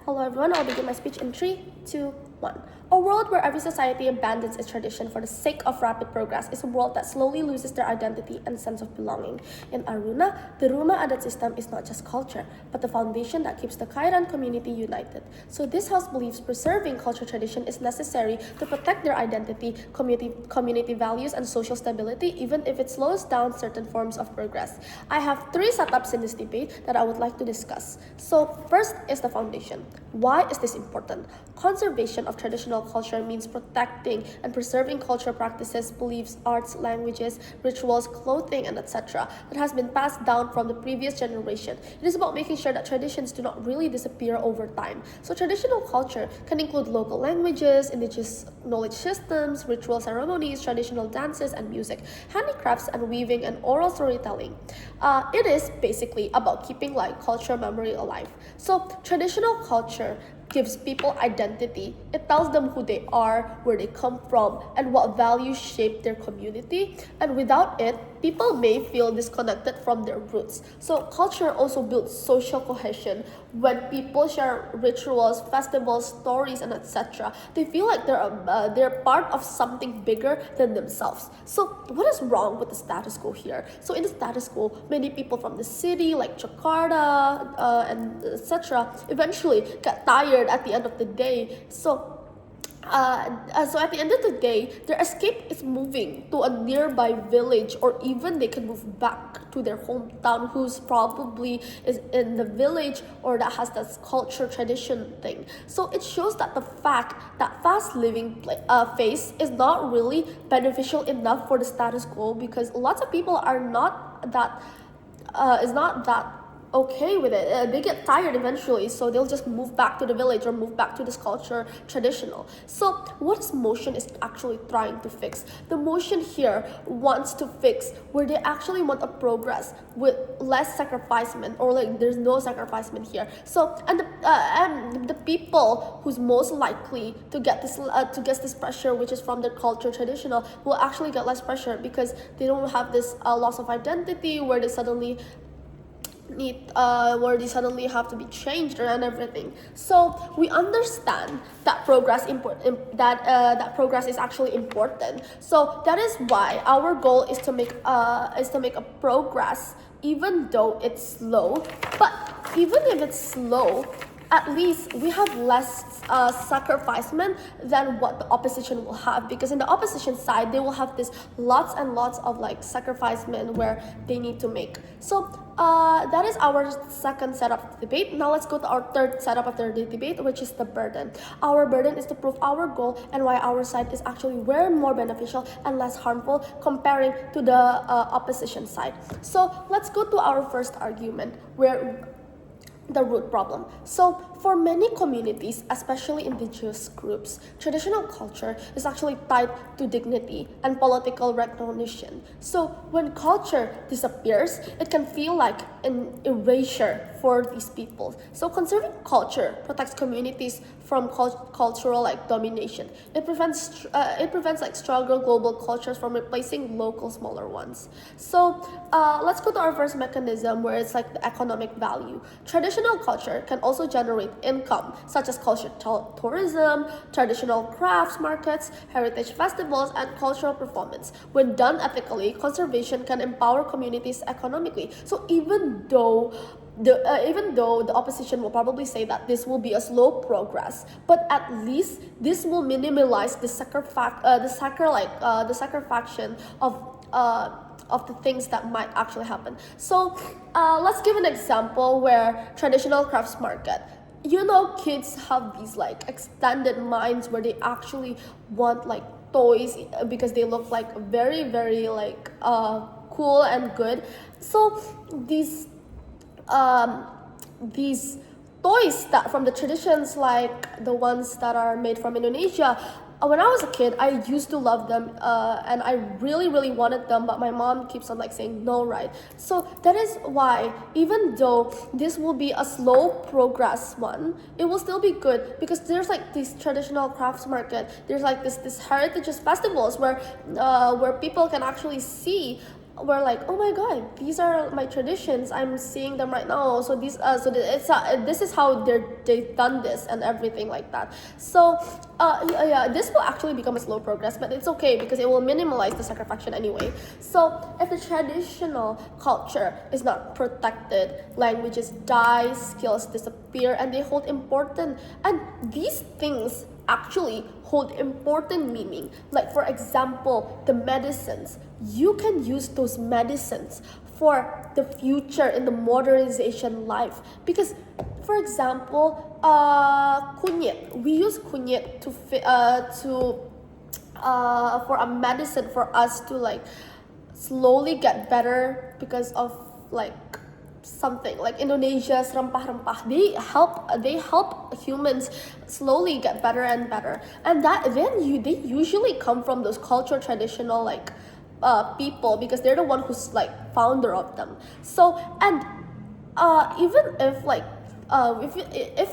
Hello everyone, I'll begin my speech in 3, 2, 1. A world where every society abandons its tradition for the sake of rapid progress is a world that slowly loses their identity and sense of belonging. In Aruna, the Rumah Adat system is not just culture, but the foundation that keeps the Kairan community united. So this house believes preserving cultural tradition is necessary to protect their identity, community values, and social stability, even if it slows down certain forms of progress. I have 3 setups in this debate that I would like to discuss. So first is the foundation. Why is this important? Conservation of traditional culture means protecting and preserving cultural practices, beliefs, arts, languages, rituals, clothing, and etc. that has been passed down from the previous generation. It is about making sure that traditions do not really disappear over time. So traditional culture can include local languages, indigenous knowledge systems, ritual ceremonies, traditional dances, and music, handicrafts and weaving, and oral storytelling. It is basically about keeping cultural memory alive. So traditional culture gives people identity. It tells them who they are, where they come from, and what values shape their community. And without it, people may feel disconnected from their roots. So culture also builds social cohesion. When people share rituals, festivals, stories, and etc., they feel like they're part of something bigger than themselves. So what is wrong with the status quo here? So in the status quo, many people from the city like Jakarta and etc. eventually get tired at the end of the day. So at the end of the day, their escape is moving to a nearby village, or even they can move back to their hometown, who's probably is in the village or that has this culture tradition thing. So it shows that the fact that fast living phase is not really beneficial enough for the status quo, because lots of people are not that okay with it. They get tired eventually, so they'll just move back to the village or move back to this culture traditional. So what is motion is actually trying to fix? The motion here wants to fix where they actually want a progress with less sacrificement, or there's no sacrificement here. So and the people who's most likely to get this pressure, which is from their culture traditional, will actually get less pressure because they don't have this loss of identity where they suddenly have to be changed and everything. So we understand that progress is actually important. So that is why our goal is to make a progress, even though it's slow. But even if it's slow, at least we have less sacrificement than what the opposition will have, because in the opposition side they will have this lots and lots of sacrificement where they need to make. So that is our second setup of the debate. Now let's go to our third setup of the debate, which is the burden. Our burden is to prove our goal and why our side is actually way more beneficial and less harmful comparing to the opposition side. So let's go to our first argument, where the root problem. So for many communities, especially indigenous groups, traditional culture is actually tied to dignity and political recognition. So when culture disappears, it can feel like an erasure for these people. So conserving culture protects communities from cultural domination. It prevents stronger global cultures from replacing local smaller ones. So let's go to our first mechanism, where it's the economic value. Traditional culture can also generate income, such as cultural tourism, traditional crafts markets, heritage festivals, and cultural performance. When done ethically, conservation can empower communities economically. So even though the opposition will probably say that this will be a slow progress, but at least this will minimize the sacrification of the things that might actually happen. So let's give an example where traditional crafts market. Kids have these extended minds where they actually want toys because they look very, very cool and good. So these toys that from the traditions, like the ones that are made from Indonesia, when I was a kid, I used to love them, and I really, really wanted them, but my mom keeps on saying no, right? So that is why, even though this will be a slow progress one, it will still be good, because there's this traditional crafts market, there's this heritage festivals where people can actually see we're like, oh my god, these are my traditions, I'm seeing them right now, so this is how they've done this and everything like that. So yeah, this will actually become a slow progress, but it's okay because it will minimize the sacrifice anyway. So if the traditional culture is not protected, languages die, skills disappear, and they hold important, and these things actually hold important meaning. Like for example, the medicines. You can use those medicines for the future in the modernization life. Because, for example, kunyit. We use kunyit for a medicine for us to like slowly get better because of like something like Indonesia's rempah-rempah. They help humans slowly get better and better, and they usually come from those cultural traditional like people, because they're the one who's like founder of them. So, and even if like if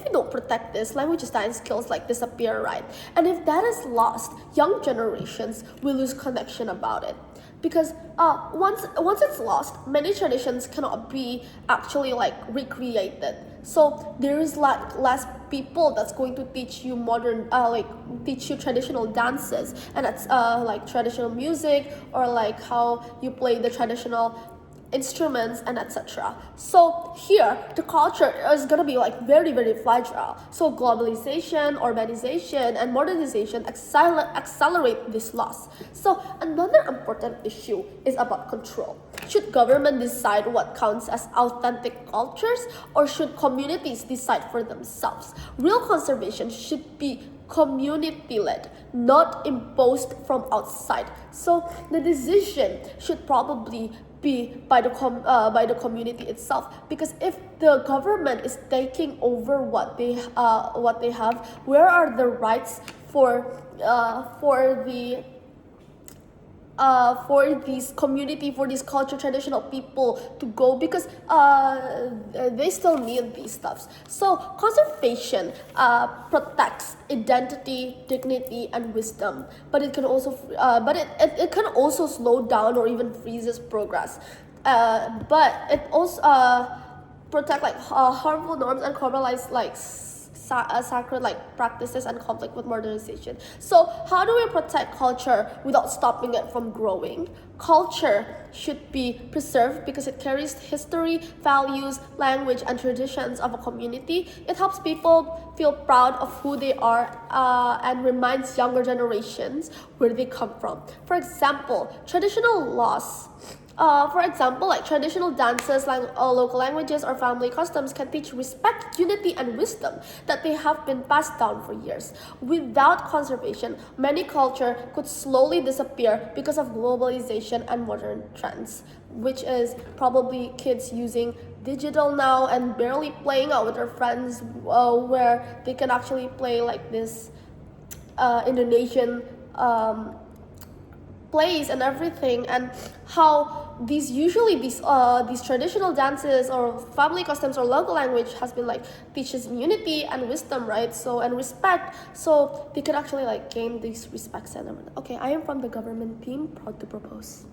we don't protect this, languages die and skills like disappear, right? And if that is lost, young generations will lose connection about it. Because once it's lost, many traditions cannot be actually like recreated. So there is like less people that's going to teach you teach you traditional dances, and that's like traditional music, or like how you play the traditional instruments and etc. So here the culture is going to be like very very fragile. So globalization, urbanization, and modernization accelerate this loss. So another important issue is about control. Should government decide what counts as authentic cultures, or should communities decide for themselves? Real conservation should be community-led, not imposed from outside. So the decision should probably be by the community itself, because if the government is taking over what they have, where are the rights for these community, for these culture traditional people to go, because they still need these stuffs. So conservation protects identity, dignity, and wisdom, but it can also it can also slow down or even freezes progress. But it also protect like harmful norms and compromise like sacred like practices and conflict with modernization. So how do we protect culture without stopping it from growing? Culture should be preserved because it carries history, values, language, and traditions of a community. It helps people feel proud of who they are, and reminds younger generations where they come from. For example, like traditional dances, local languages, or family customs can teach respect, unity, and wisdom that they have been passed down for years. Without conservation, many culture could slowly disappear because of globalization and modern trends, which is probably kids using digital now and barely playing out with their friends, where they can actually play like this Indonesian plays and everything, and how these traditional dances or family customs or local language has been like teaches unity and wisdom, right? So, and respect, so they could actually like gain these respects and everything. Okay, I am from the government team, proud to propose.